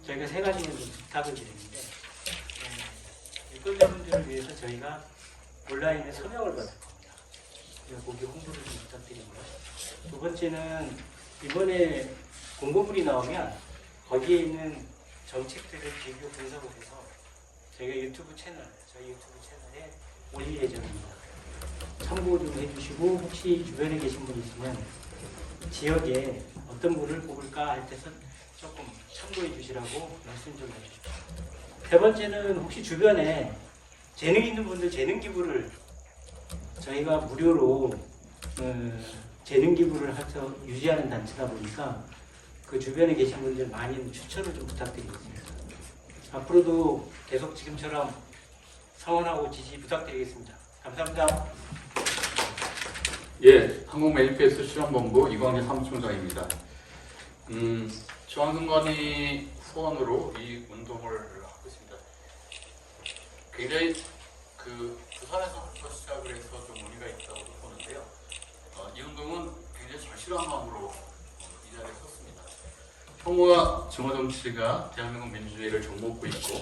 저희가 세 가지 부탁을 드리는데, 유권자분들을 위해서 저희가 온라인에 서명을 받을 겁니다. 그래서 거기 홍보를 좀 부탁드리고요. 두 번째는 이번에 공고문이 나오면 거기에 있는 정책들을 비교 분석을 해서 저희가 저희 유튜브 채널에 올릴 예정입니다. 참고 좀 해주시고, 혹시 주변에 계신 분 있으면 지역에 어떤 분을 뽑을까 할 때서 조금 참고해 주시라고 말씀 좀 해주십시오. 세 번째는 혹시 주변에 재능 있는 분들 재능 기부를 저희가 무료로 재능 기부를 해서 유지하는 단체다 보니까 그 주변에 계신 분들 많이 추천을 좀 부탁드리겠습니다. 앞으로도 계속 지금처럼 성원하고 지지 부탁드리겠습니다. 감사합니다. 예, 한국 매니페스토 실험본부 이광재 사무총장입니다. 중앙선관위 후원으로 이 운동을 하고 있습니다. 굉장히 부산에서부터 시작을 해서 좀 의미가 있다고 보는데요. 이 운동은 굉장히 절실한 마음으로 이 자리에 섰습니다. 혐오와 증오 정치가 대한민국 민주주의를 종목고 있고,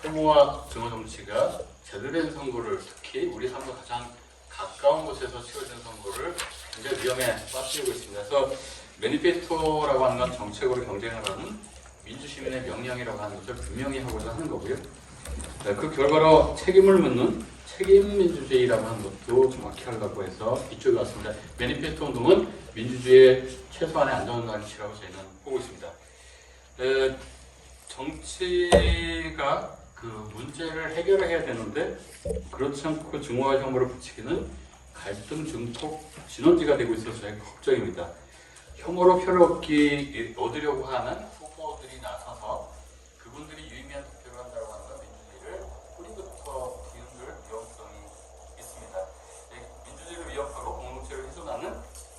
혐오와 증오 정치가 제대로 된 선거를, 특히 우리 삶과 가장 가까운 곳에서 치러진 선거를 굉장히 위험에 빠뜨리고 있습니다. 그래서 매니페스토라고 하는 건 정책으로 경쟁하라는 민주시민의 명령이라고 하는 것을 분명히 하고자 하는 거고요. 그 결과로 책임을 묻는 책임민주주의라고 하는 것도 정확히 하려고 해서 이쪽에 왔습니다. 매니페스토 운동은 민주주의의 최소한의 안전장치라고 저희는 보고 있습니다. 정치가 그 문제를 해결해야 되는데, 그렇지 않고 증오와 혐오를 부추기는 갈등 증폭 진원지가 되고 있어서 저희 걱정입니다. 혐오로 표를 얻으려고 하는 후보들이 나서서 그분들이 유의미한 득표를 한다고 하는 건 민주주의를 뿌리부터 뒤흔들 위험성이 있습니다. 민주주의를 위협하고 공동체를 훼손하는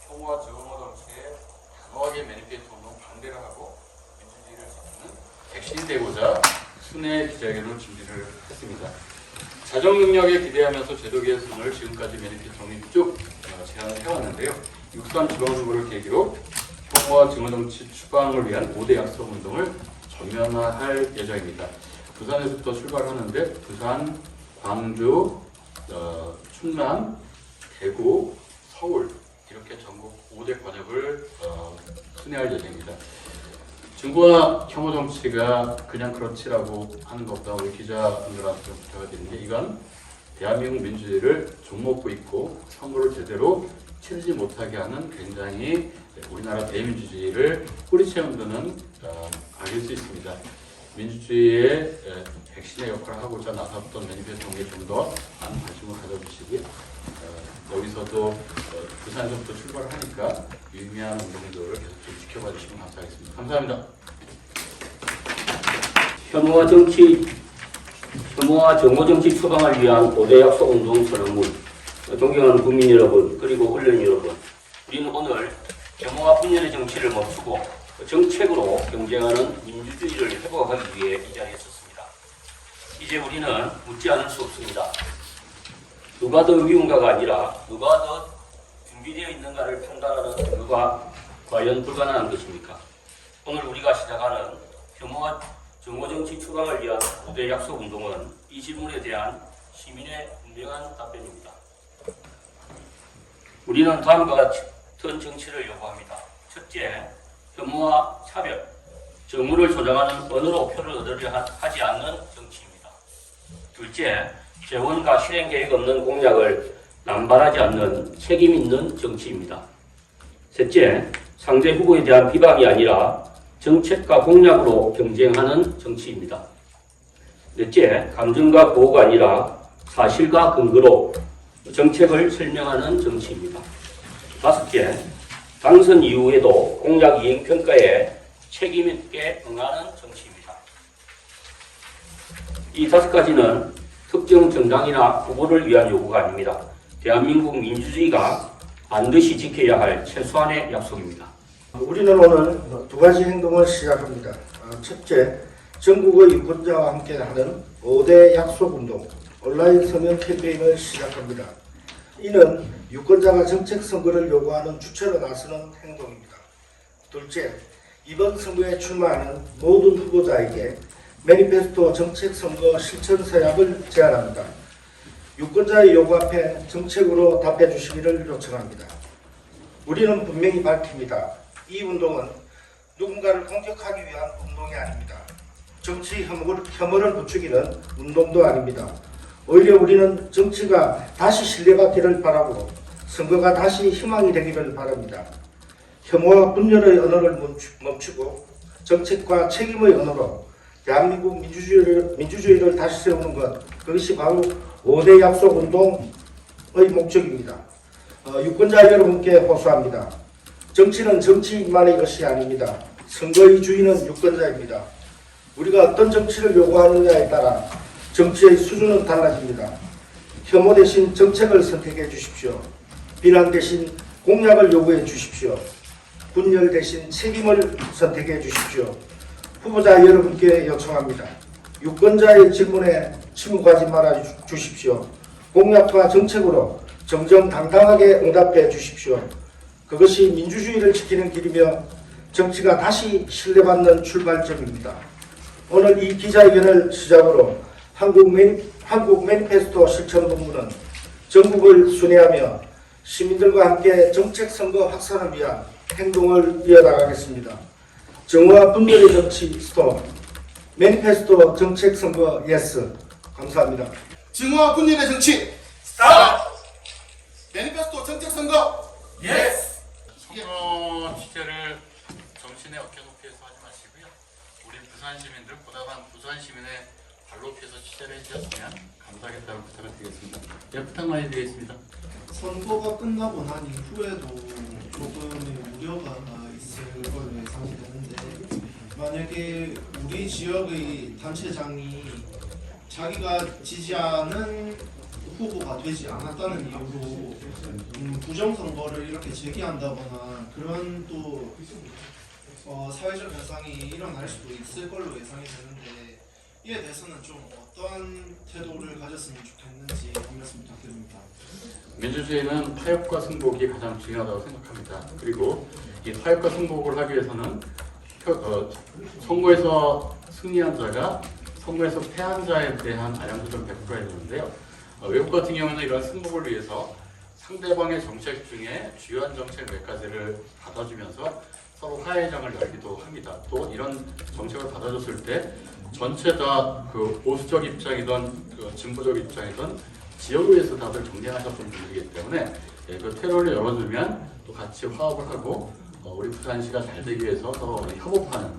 혐오와 증오 정치에 단호하게 매니페스토 운동 반대를 하고 민주주의를 지키는 백신이 되고자 순회 기자회견을 준비를 했습니다. 자정 능력에 기대하면서 제도 개선을 지금까지 매니페스토는 쭉 제안을 해왔는데요. 6.3 지방선거를 계기로 혐오와 증오정치 추방을 위한 5대 약속 운동을 전면화할 예정입니다. 부산에서부터 출발하는데 부산, 광주, 충남, 대구, 서울 이렇게 전국 5대 권역을 순회할 예정입니다. 증오와 혐오 정치가 그냥 그렇지라고 하는 것보다 우리 기자분들한테 좀 부탁을 드리는 게, 이건 대한민국 민주주의를 좀먹고 있고 선거를 제대로 치르지 못하게 하는 굉장히 우리나라 대민주주의를 뿌리채 흔드는 악일 수 있습니다. 민주주의의 백신의 역할을 하고자 나섰던 매니페스토에 좀 더 많은 관심을 가져주시고요. 여기서도 부산에서부터 출발을 하니까 유의미한 운동들을 계속 좀 지켜봐 주시면 감사하겠습니다. 감사합니다. 혐오와 증오 정치 추방을 위한 5대 약속 운동 선언문. 존경하는 국민 여러분, 그리고 언론 여러분, 우리는 오늘 혐오와 분열의 정치를 멈추고 정책으로 경쟁하는 민주주의를 회복하기 위해 이 자리에 섰습니다. 이제 우리는 묻지 않을 수 없습니다. 누가 더 위험가가 아니라 누가 더 준비되어 있는가를 판단하는 선거가 과연 불가능한 것입니까? 오늘 우리가 시작하는 혐오와 증오 정치 추방을 위한 5대 약속 운동은 이 질문에 대한 시민의 분명한 답변입니다. 우리는 다음과 같은 정치를 요구합니다. 첫째, 혐오와 차별, 정무를 조장하는 언어로 표를 얻으려 하지 않는 정치입니다. 둘째, 재원과 실행 계획 없는 공약을 남발하지 않는 책임 있는 정치입니다. 셋째, 상대 후보에 대한 비방이 아니라 정책과 공약으로 경쟁하는 정치입니다. 넷째, 감정과 보호가 아니라 사실과 근거로 정책을 설명하는 정치입니다. 다섯째, 당선 이후에도 공약 이행 평가에 책임 있게 응하는 정치입니다. 이 다섯 가지는 특정 정당이나 후보를 위한 요구가 아닙니다. 대한민국 민주주의가 반드시 지켜야 할 최소한의 약속입니다. 우리는 오늘 두 가지 행동을 시작합니다. 첫째, 전국의 유권자와 함께 하는 5대 약속 운동 온라인 서명 캠페인을 시작합니다. 이는 유권자가 정책 선거를 요구하는 주체로 나서는 행동입니다. 둘째, 이번 선거에 출마하는 모든 후보자에게 매니페스토 정책 선거 실천 서약을 제안합니다. 유권자의 요구 앞에 정책으로 답해 주시기를 요청합니다. 우리는 분명히 밝힙니다. 이 운동은 누군가를 공격하기 위한 운동이 아닙니다. 정치 혐오를 부추기는 운동도 아닙니다. 오히려 우리는 정치가 다시 신뢰받기를 바라고 선거가 다시 희망이 되기를 바랍니다. 혐오와 분열의 언어를 멈추고 정책과 책임의 언어로 대한민국 민주주의를 다시 세우는 것, 그것이 바로 5대 약속 운동의 목적입니다. 유권자 여러분께 호소합니다. 정치는 정치인만의 것이 아닙니다. 선거의 주인은 유권자입니다. 우리가 어떤 정치를 요구하느냐에 따라 정치의 수준은 달라집니다. 혐오 대신 정책을 선택해 주십시오. 비난 대신 공약을 요구해 주십시오. 분열 대신 책임을 선택해 주십시오. 후보자 여러분께 요청합니다. 유권자의 질문에 침묵하지 말아 주십시오. 공약과 정책으로 정정당당하게 응답해 주십시오. 그것이 민주주의를 지키는 길이며 정치가 다시 신뢰받는 출발점입니다. 오늘 이 기자회견을 시작으로 한국 매니페스토 실천본부는 전국을 순회하며 시민들과 함께 정책 선거 확산을 위한 행동을 이어나가겠습니다. 정의와 분열의 정치 스톱, 매니페스토 정책 선거 예스. 감사합니다. 증오와 분열의 정치 스탑! 매니페스토 정책 선거 예스! 취재를 정신의 어깨 높이에서 하지 마시고요. 우리 부산 시민들, 보다만 부산 시민의 발 높이에서 취재를 해주셨으면 감사하겠다는 부탁을 드리겠습니다. 예, 부탁 많이 드리겠습니다. 선거가 끝나고 난 이후에도 조금의 우려가 있을 걸로 예상이 되는데, 만약에 우리 지역의 단체장이 자기가 지지하는 후보가 되지 않았다는 이유로 부정선거를 이렇게 제기한다거나 그런 또 사회적 현상이 일어날 수도 있을 걸로 예상이 되는데, 이에 대해서는 좀 어떠한 태도를 가졌으면 좋겠는지 한 말씀 부탁드립니다. 민주주의는 타협과 승복이 가장 중요하다고 생각합니다. 그리고 이 타협과 승복을 하기 위해서는 선거에서 승리한 자가 선거에서 패한 자에 대한 아량도 좀 베풀어야 되는데요. 외국 같은 경우는 이런 승복을 위해서 상대방의 정책 중에 주요한 정책 몇 가지를 받아주면서 서로 화해의 장을 열기도 합니다. 또 이런 정책을 받아줬을 때 전체 다 그 보수적 입장이든 진보적 입장이든 지역을 위해서 다들 경쟁하셨던 분들이기 때문에 그 테러를 열어주면 또 같이 화합을 하고 우리 부산시가 잘 되기 위해서 서로 협업하는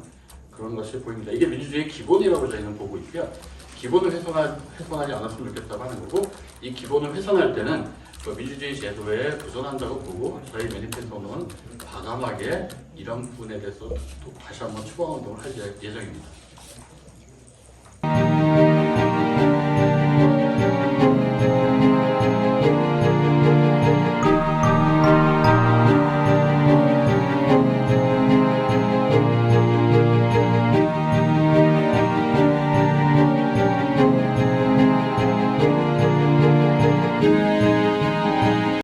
그런 것이 보입니다. 이게 민주주의의 기본이라고 저희는 보고 있고요. 기본을 훼손하지 않았으면 좋겠다고 하는 거고, 이 기본을 훼손할 때는 그 민주주의 제도에 부정한다고 보고 저희 매니페스토는 과감하게 이런 부분에 대해서 또 다시 한번 추방 운동을 할 예정입니다.